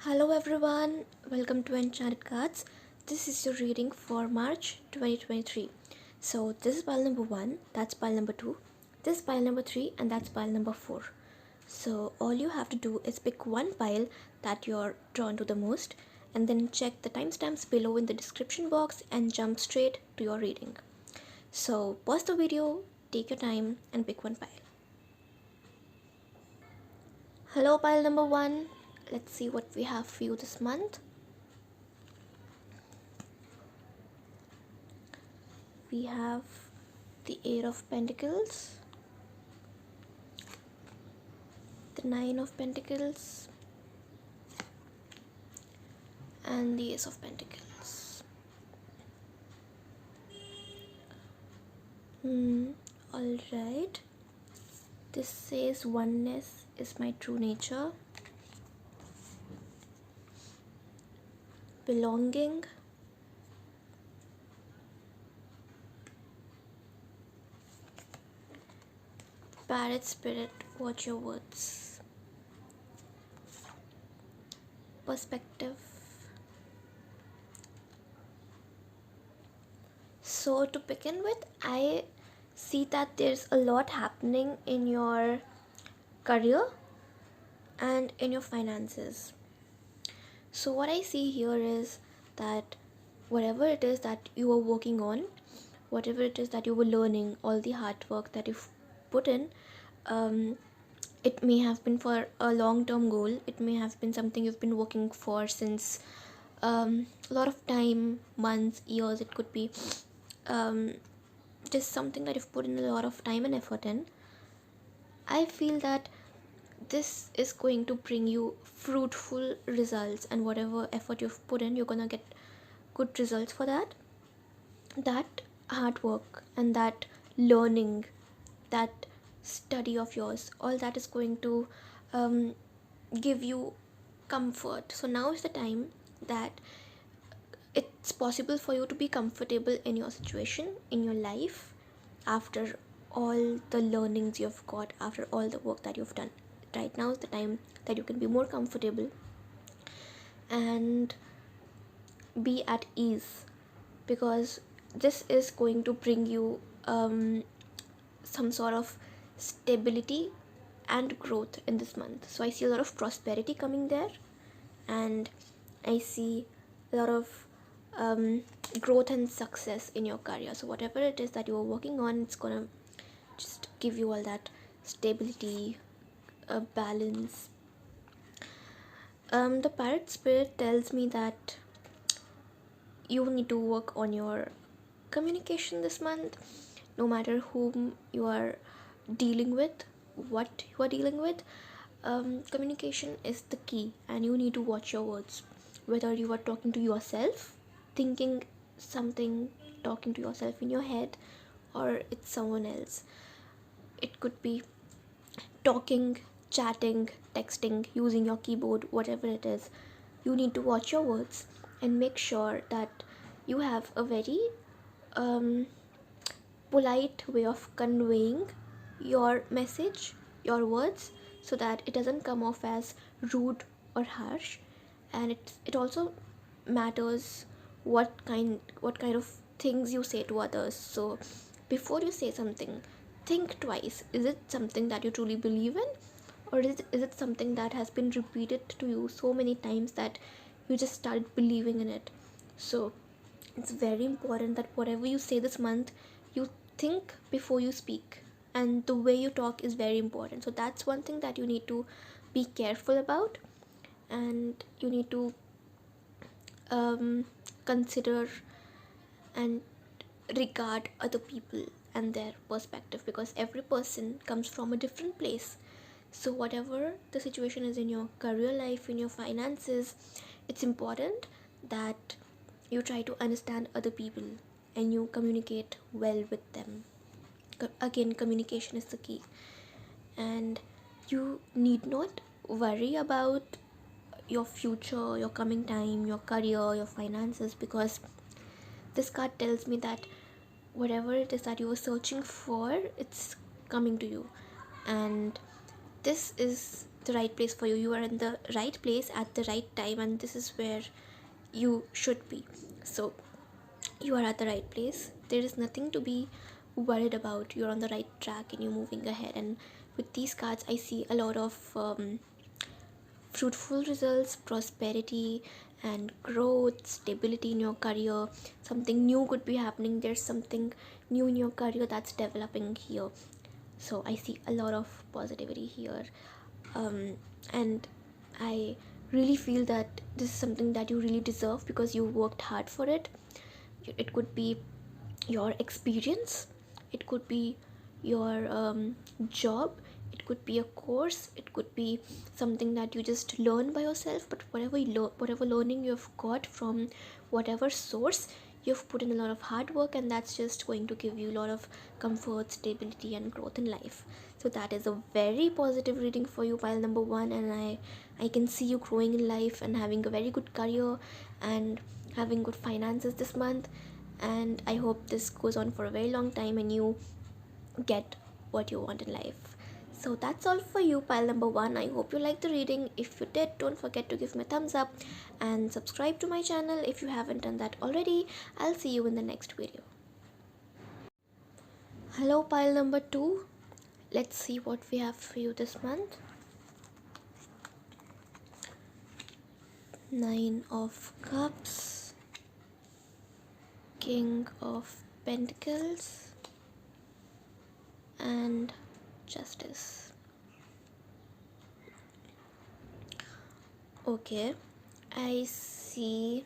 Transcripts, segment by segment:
Hello everyone, welcome to Enchanted Cards. This is your reading for March 2023. So this is pile number 1, that's pile number 2, this is pile number 3 and that's pile number 4. So all you have to do is pick one pile that you're drawn to the most and then check the timestamps below in the description box and jump straight to your reading. So pause the video, take your time and pick one pile. Hello pile number 1. Let's see what we have for you this month. We have the Eight of Pentacles, the Nine of Pentacles, and the Ace of Pentacles. Alright. This says oneness is my true nature. Belonging, Parrot Spirit, watch your words. Perspective. So to begin with, I see that there's a lot happening in your career and in your finances. So what I see here is that whatever it is that you are working on, whatever it is that you were learning, all the hard work that you've put in, it may have been for a long-term goal. It may have been something you've been working for since a lot of time, months, years. It could be just something that you've put in a lot of time and effort in. I feel that this is going to bring you fruitful results, and whatever effort you've put in, you're gonna get good results for that. That hard work and that learning, that study of yours, all that is going to give you comfort. So now is the time that it's possible for you to be comfortable in your situation, in your life, after all the learnings you've got, after all the work that you've done. Right now is the time that you can be more comfortable and be at ease, because this is going to bring you some sort of stability and growth in this month. So I see a lot of prosperity coming there, and I see a lot of growth and success in your career. So whatever it is that you are working on, it's gonna just give you all that stability, balance. The Parrot Spirit tells me that you need to work on your communication this month. No matter whom you are dealing with, what you are dealing with, communication is the key, and you need to watch your words. Whether you are talking to yourself, thinking something, talking to yourself in your head, or it's someone else. It could be talking, chatting, texting, using your keyboard, whatever it is. You need to watch your words and make sure that you have a very polite way of conveying your message, your words, so that it doesn't come off as rude or harsh. And it also matters what kind of things you say to others. So before you say something, think twice. Is it something that you truly believe in, or is it something that has been repeated to you so many times that you just started believing in it? So it's very important that whatever you say this month, you think before you speak, and the way you talk is very important. So that's one thing that you need to be careful about, and you need to consider and regard other people and their perspective, because every person comes from a different place. So whatever the situation is in your career life, in your finances, it's important that you try to understand other people and you communicate well with them. Again, communication is the key, and you need not worry about your future, your coming time, your career, your finances, because this card tells me that whatever it is that you were searching for, it's coming to you. And this is the right place for you. You are in the right place at the right time, and this is where you should be. So you are at the right place. There is nothing to be worried about. You're on the right track and you're moving ahead. And with these cards, I see a lot of fruitful results, prosperity, and growth, stability in your career. Something new could be happening. There's something new in your career that's developing here. So I see a lot of positivity here. And I really feel that this is something that you really deserve because you worked hard for it. It could be your experience, it could be your job, it could be a course, it could be something that you just learn by yourself. But whatever learning you've got from whatever source, you've put in a lot of hard work, and that's just going to give you a lot of comfort, stability, and growth in life. So that is a very positive reading for you, pile number one. And I can see you growing in life and having a very good career and having good finances this month. And I hope this goes on for a very long time and you get what you want in life. So that's all for you, pile number one. I hope you liked the reading. If you did, don't forget to give me a thumbs up and subscribe to my channel if you haven't done that already. I'll see you in the next video. Hello, pile number two. Let's see what we have for you this month. Nine of Cups, King of Pentacles, and Justice. Okay, I see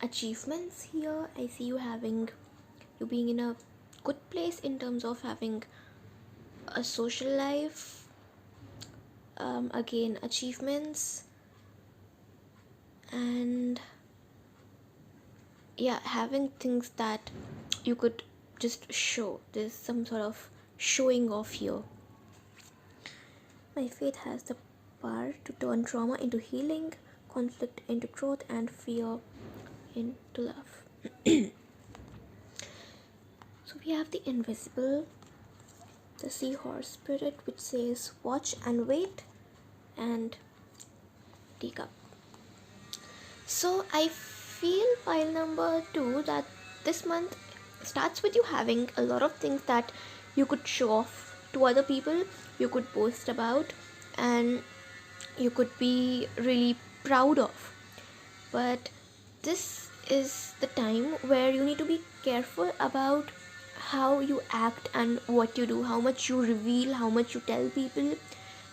achievements here. I see you being in a good place in terms of having a social life. Again, achievements, and yeah, having things that you could just show. There's some sort of showing off here. My faith has the power to turn trauma into healing, conflict into growth, and fear into love. So we have the Invisible, the Seahorse Spirit, which says watch and wait, and Teacup. So I feel, pile number two, that this month starts with you having a lot of things that you could show off to other people, you could boast about, and you could be really proud of. But this is the time where you need to be careful about how you act and what you do, how much you reveal, how much you tell people,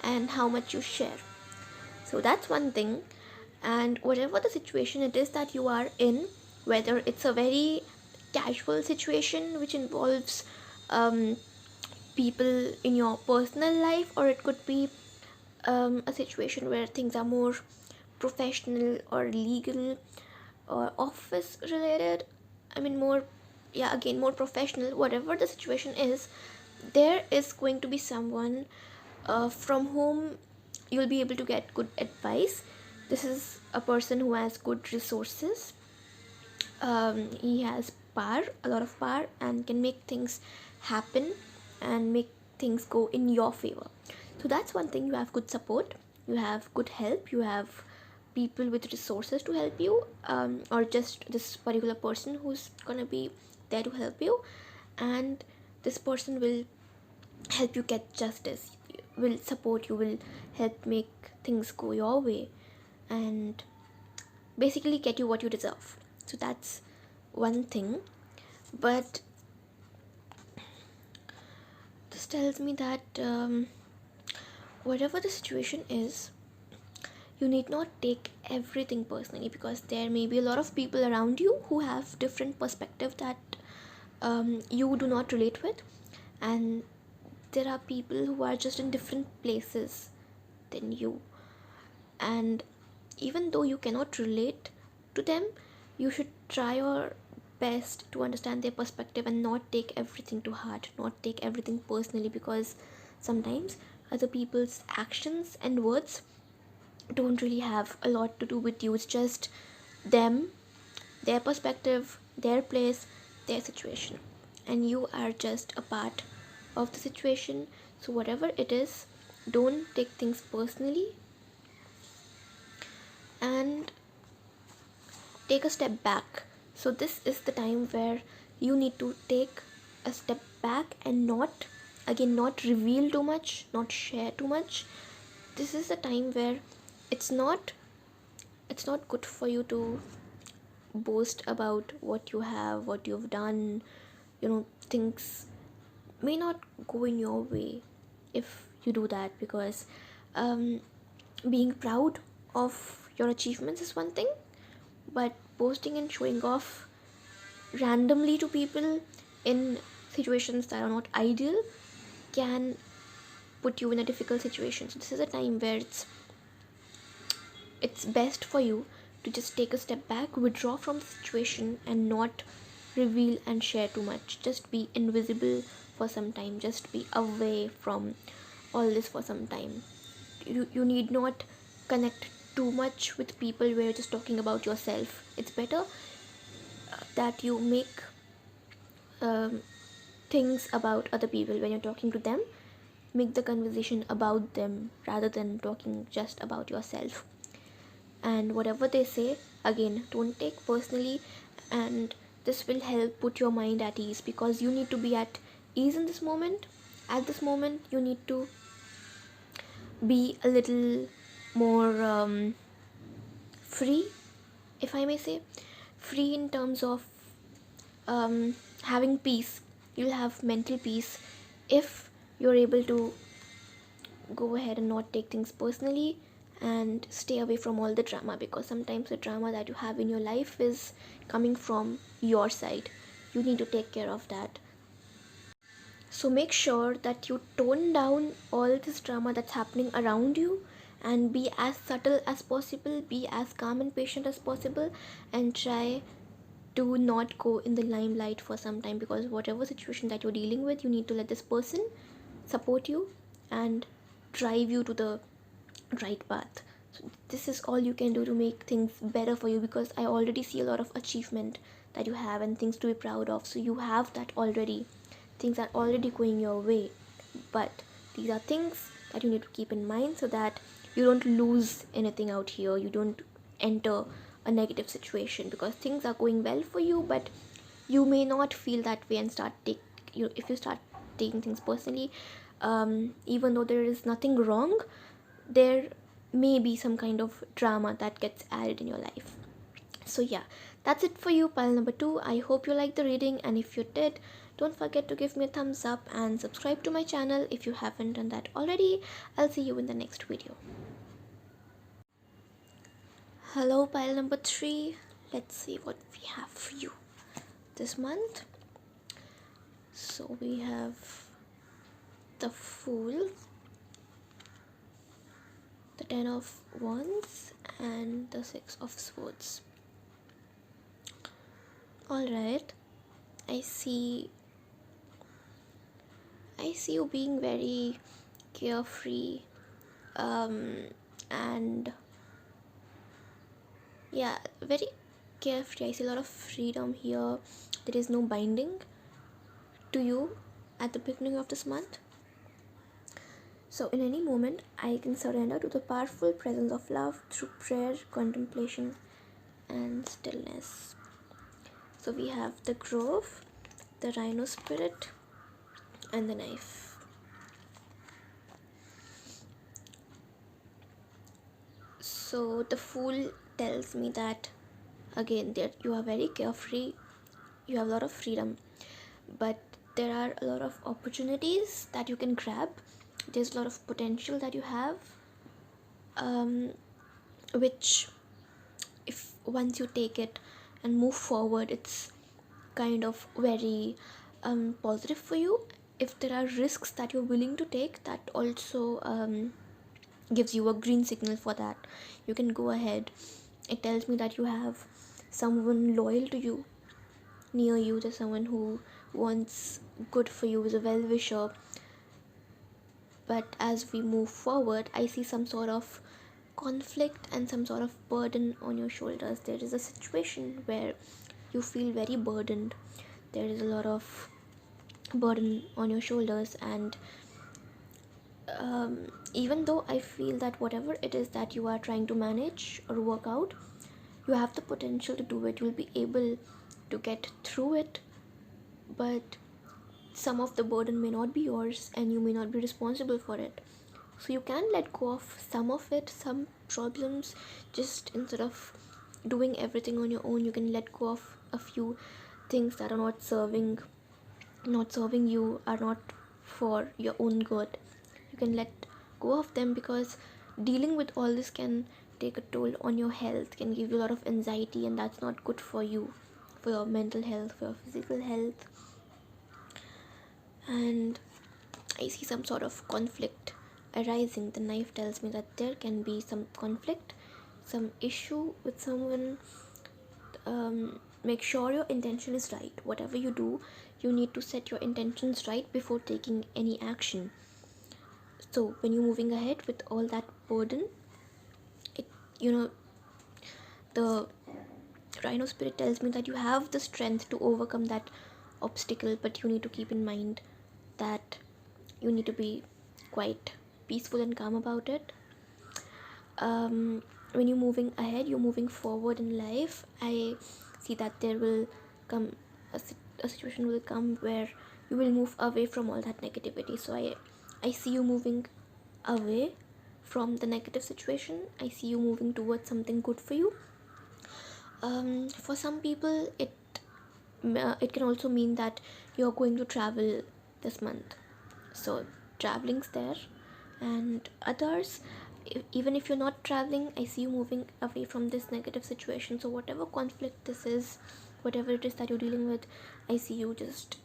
and how much you share. So that's one thing. And whatever the situation it is that you are in, whether it's a very casual situation which involves people in your personal life, or it could be a situation where things are more professional or legal or office related, more professional. Whatever the situation is, there is going to be someone from whom you'll be able to get good advice. This is a person who has good resources. He has power, a lot of power, and can make things happen and make things go in your favor. So that's one thing. You have good support, you have good help, you have people with resources to help you, or just this particular person who's gonna be there to help you, and this person will help you get justice, will support you, will help make things go your way, and basically get you what you deserve. So that's one thing. But this tells me that whatever the situation is, you need not take everything personally, because there may be a lot of people around you who have different perspective that you do not relate with, and there are people who are just in different places than you. And even though you cannot relate to them, you should try your best to understand their perspective and not take everything to heart, not take everything personally, because sometimes other people's actions and words don't really have a lot to do with you. It's just them, their perspective, their place, their situation, and you are just a part of the situation. So whatever it is, Don't take things personally, and take a step back. So this is the time where you need to take a step back and not reveal too much, not share too much. This is the time where it's not it's not good for you to boast about what you have, what you've done. Things may not go in your way if you do that, because um, being proud of your achievements is one thing, but boasting and showing off randomly to people in situations that are not ideal can put you in a difficult situation. So this is a time where it's best for you to just take a step back, withdraw from the situation, and not reveal and share too much. Just be invisible for some time, just be away from all this for some time. You need not connect too much with people where you're just talking about yourself. It's better that you make um, things about other people when you're talking to them. Make the conversation about them rather than talking just about yourself. And whatever they say, again, don't take personally, and this will help put your mind at ease, because you need to be at ease in this moment. At this moment you need to be a little more free, if I may say. Free in terms of having peace. You'll have mental peace if you're able to go ahead and not take things personally and stay away from all the drama, because sometimes the drama that you have in your life is coming from your side. You need to take care of that. So make sure that you tone down all this drama that's happening around you, and be as subtle as possible, be as calm and patient as possible, and try to not go in the limelight for some time, because whatever situation that you're dealing with, you need to let this person support you and drive you to the right path. So this is all you can do to make things better for you, because I already see a lot of achievement that you have and things to be proud of. So you have that already. Things are already going your way, but these are things that you need to keep in mind, so that you don't lose anything out here. You don't enter a negative situation, because things are going well for you, but you may not feel that way and if you start taking things personally, even though there is nothing wrong, there may be some kind of drama that gets added in your life. So yeah, that's it for you, pile number 2. I hope you liked the reading, and if you did, don't forget to give me a thumbs up and subscribe to my channel if you haven't done that already. I'll see you in the next video. Hello, pile number 3. Let's see what we have for you this month. So we have the Fool, the 10 of Wands, and the 6 of Swords. Alright, I see you being very carefree, and yeah, very carefree. I see a lot of freedom here. There is no binding to you at the beginning of this month. So in any moment, I can surrender to the powerful presence of love through prayer, contemplation, and stillness. So we have the Grove, the Rhino Spirit, and the Knife. So the Fool tells me that, again, that you are very carefree, you have a lot of freedom, but there are a lot of opportunities that you can grab. There's a lot of potential that you have, which, if once you take it and move forward, it's kind of very positive for you. If there are risks that you're willing to take, that also gives you a green signal for that. You can go ahead. It tells me that you have someone loyal to you near you. There's someone who wants good for you, is a well-wisher. But as we move forward, I see some sort of conflict and some sort of burden on your shoulders. There is a situation where you feel very burdened. There is a lot of burden on your shoulders, and even though I feel that whatever it is that you are trying to manage or work out, you have the potential to do it. You'll be able to get through it, but some of the burden may not be yours and you may not be responsible for it. So you can let go of some of it, some problems. Just instead of doing everything on your own, you can let go of a few things that are not serving you, are not for your own good. You can let go of them, because dealing with all this can take a toll on your health, can give you a lot of anxiety, and that's not good for you, for your mental health, for your physical health. And I see some sort of conflict arising. The knife tells me that there can be some conflict, some issue with someone. Make sure your intention is right. Whatever you do, you need to set your intentions right before taking any action. So when you're moving ahead with all that burden, it the rhino spirit tells me that you have the strength to overcome that obstacle, but you need to keep in mind that you need to be quite peaceful and calm about it. When you're moving ahead, you're moving forward in life, I see that there will come a situation will come where you will move away from all that negativity. So I see you moving away from the negative situation. I see you moving towards something good for you. For some people, it can also mean that you're going to travel this month, so traveling's there. And others, even if you're not traveling, I see you moving away from this negative situation. So whatever conflict this is, whatever it is that you're dealing with, I see you just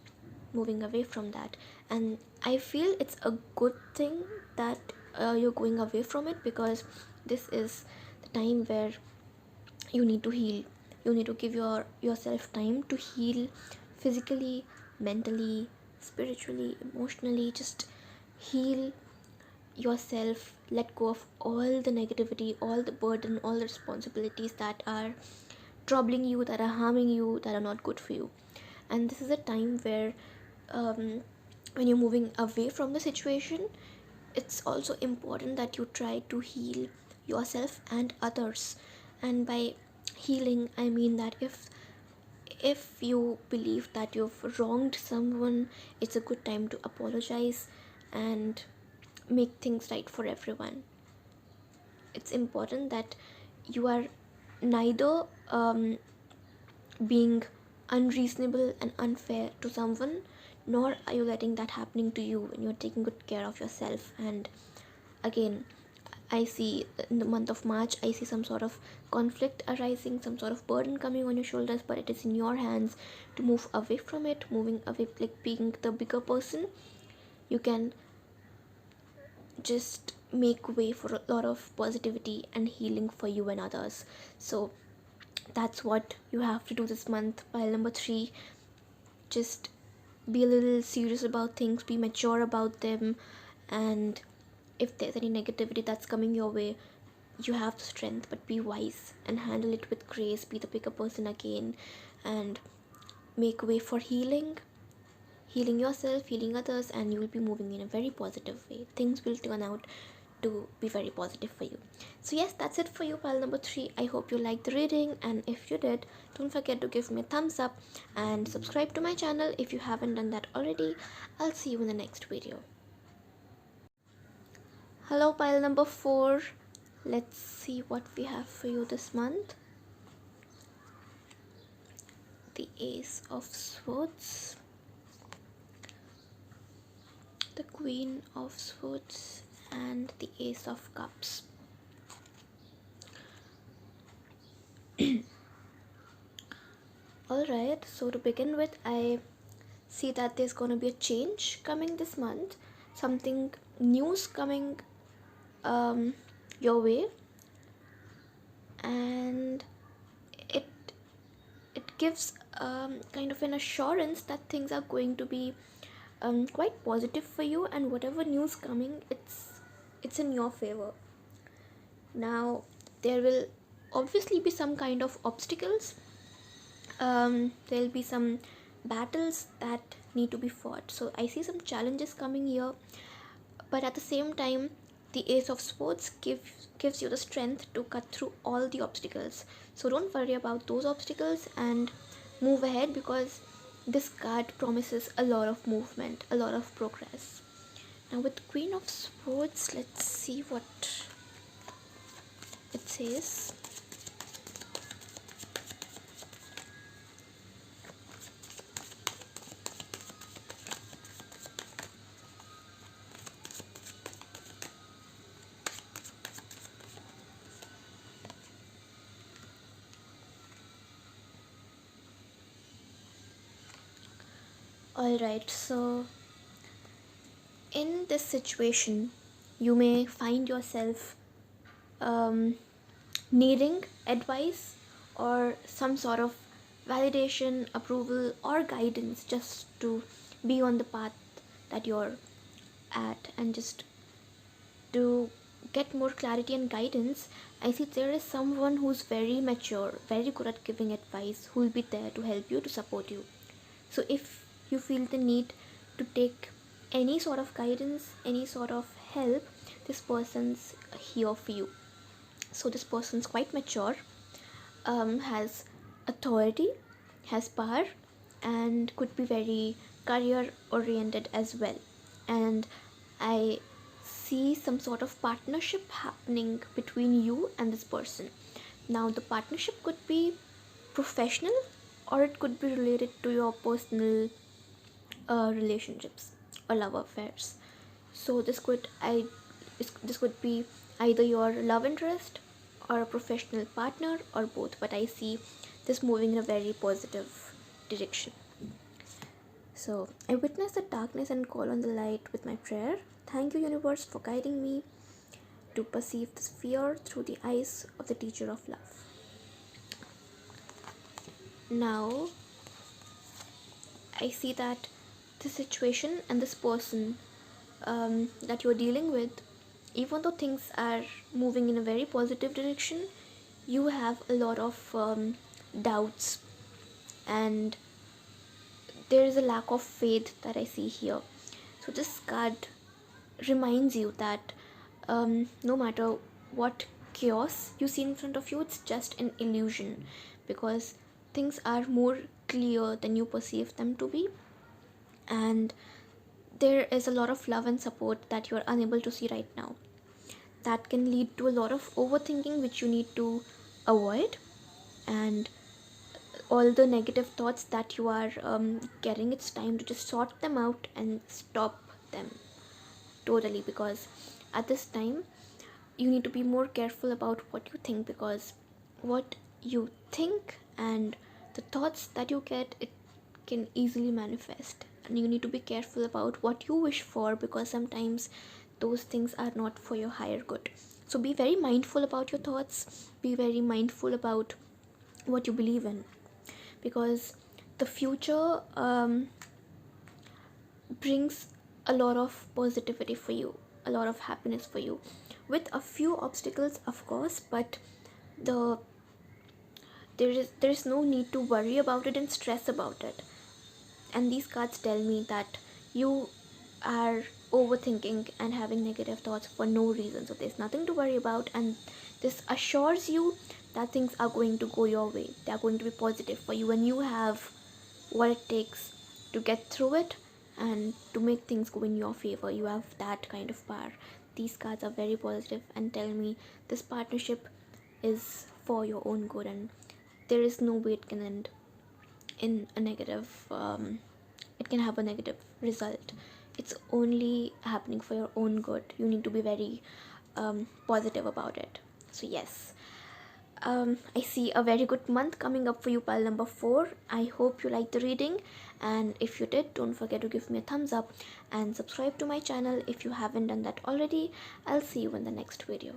moving away from that. And I feel it's a good thing that you're going away from it, because this is the time where you need to heal. You need to give yourself time to heal, physically, mentally, spiritually, emotionally. Just heal yourself. Let go of all the negativity, all the burden, all the responsibilities that are troubling you, that are harming you, that are not good for you. And this is a time where when you're moving away from the situation, it's also important that you try to heal yourself and others. And by healing, I mean that if you believe that you've wronged someone, it's a good time to apologize and make things right for everyone. It's important that you are neither being unreasonable and unfair to someone, nor are you letting that happening to you when you're taking good care of yourself. And again, I see in the month of March, I see some sort of conflict arising, some sort of burden coming on your shoulders, but it is in your hands to move away from it. Moving away, like being the bigger person, you can just make way for a lot of positivity and healing for you and others. So that's what you have to do this month. Pile number 3, just be a little serious about things, be mature about them, and if there's any negativity that's coming your way, you have the strength, but be wise and handle it with grace. Be the bigger person again, and make way for healing yourself, healing others, and you will be moving in a very positive way. Things will turn out to be very positive for you. So yes, that's it for you, pile number 3. I hope you liked the reading, and if you did, don't forget to give me a thumbs up and subscribe to my channel if you haven't done that already. I'll see you in the next video. Hello, pile number 4. Let's see what we have for you this month. The Ace of Swords, the Queen of Swords, and the Ace of Cups. Alright, so to begin with, I see that there's going to be a change coming this month. Something new's coming your way, and it gives kind of an assurance that things are going to be quite positive for you, and whatever news coming, it's in your favor. Now there will obviously be some kind of obstacles. There'll be some battles that need to be fought. So I see some challenges coming here, but at the same time, the Ace of Swords gives you the strength to cut through all the obstacles. So don't worry about those obstacles and move ahead, because this card promises a lot of movement, a lot of progress. Now with Queen of Swords, let's see what it says. Alright, so in this situation, you may find yourself needing advice or some sort of validation, approval, or guidance just to be on the path that you're at, and just to get more clarity and guidance. I see there is someone who's very mature, very good at giving advice, who will be there to help you, to support you. So if you feel the need to take any sort of guidance, any sort of help, this person's here for you. So this person's quite mature, has authority, has power, and could be very career oriented as well. And I see some sort of partnership happening between you and this person. Now the partnership could be professional, or it could be related to your personal relationships or love affairs. So this could be either your love interest or a professional partner, or both, but I see this moving in a very positive direction. So I witness the darkness and call on the light with my prayer. Thank you, universe, for guiding me to perceive this fear through the eyes of the teacher of love. Now I see that this situation and this person that you're dealing with, even though things are moving in a very positive direction, you have a lot of doubts, and there is a lack of faith that I see here. So this card reminds you that no matter what chaos you see in front of you, it's just an illusion, because things are more clear than you perceive them to be, and there is a lot of love and support that you are unable to see right now. That can lead to a lot of overthinking, which you need to avoid, and all the negative thoughts that you are getting, it's time to just sort them out and stop them totally, because at this time you need to be more careful about what you think, because what you think and the thoughts that you get, it can easily manifest, and you need to be careful about what you wish for, because sometimes those things are not for your higher good. So be very mindful about your thoughts, be very mindful about what you believe in, because the future brings a lot of positivity for you, a lot of happiness for you, with a few obstacles of course, but the there is no need to worry about it and stress about it. And these cards tell me that you are overthinking and having negative thoughts for no reason, so there's nothing to worry about, and this assures you that things are going to go your way, they are going to be positive for you, and you have what it takes to get through it and to make things go in your favor. You have that kind of power. These cards are very positive and tell me this partnership is for your own good, and there is no way it can end in a negative it can have a negative result. It's only happening for your own good. You need to be very positive about it. So yes, I see a very good month coming up for you, pile number 4. I hope you liked the reading, and if you did, don't forget to give me a thumbs up and subscribe to my channel if you haven't done that already. I'll see you in the next video.